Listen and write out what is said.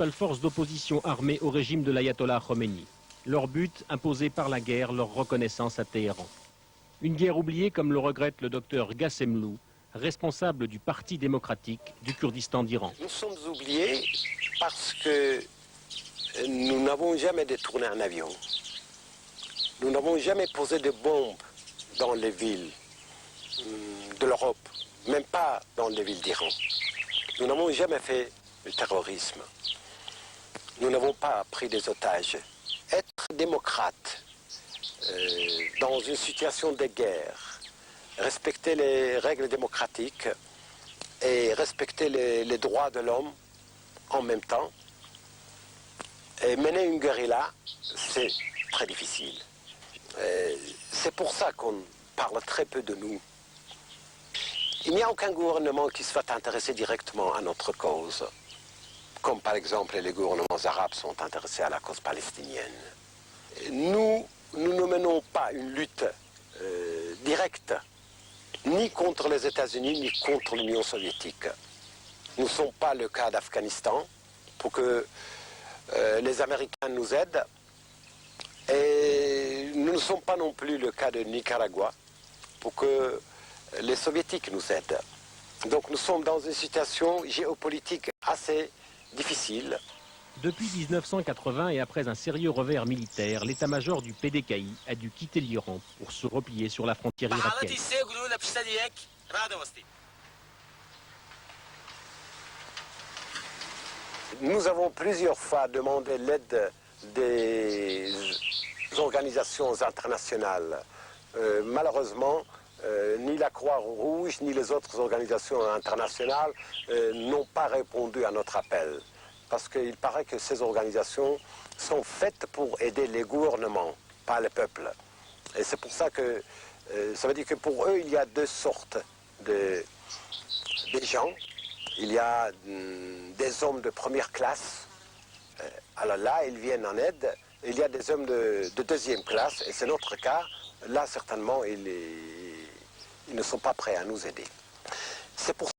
Forces d'opposition armées au régime de l'ayatollah Khomeini. Leur but, imposer par la guerre leur reconnaissance à Téhéran. Une guerre oubliée comme le regrette le docteur Gassemlou, responsable du Parti démocratique du Kurdistan d'Iran. Nous sommes oubliés parce que nous n'avons jamais détourné un avion. Nous n'avons jamais posé de bombes dans les villes de l'Europe, même pas dans les villes d'Iran. Nous n'avons jamais fait le terrorisme. Nous n'avons pas pris des otages. Être démocrate dans une situation de guerre, respecter les règles démocratiques et respecter les droits de l'homme en même temps, et mener une guérilla, c'est très difficile. C'est pour ça qu'on parle très peu de nous. Il n'y a aucun gouvernement qui soit intéressé directement à notre cause, comme par exemple les gouvernements arabes sont intéressés à la cause palestinienne. Nous ne menons pas une lutte directe, ni contre les États-Unis, ni contre l'Union soviétique. Nous ne sommes pas le cas d'Afghanistan, pour que les Américains nous aident, et nous ne sommes pas non plus le cas de Nicaragua, pour que les Soviétiques nous aident. Donc nous sommes dans une situation géopolitique assez difficile. Depuis 1980 et après un sérieux revers militaire, l'état-major du PDKI a dû quitter l'Iran pour se replier sur la frontière irakienne. Nous avons plusieurs fois demandé l'aide des organisations internationales. Malheureusement, ni la Croix-Rouge ni les autres organisations internationales n'ont pas répondu à notre appel. Parce qu'il paraît que ces organisations sont faites pour aider les gouvernements, pas les peuples. Et c'est pour ça que ça veut dire que pour eux, il y a deux sortes de gens. Il y a des hommes de première classe, alors là, ils viennent en aide. Il y a des hommes de deuxième classe, et c'est notre cas. Là, certainement, ils ne sont pas prêts à nous aider. C'est pour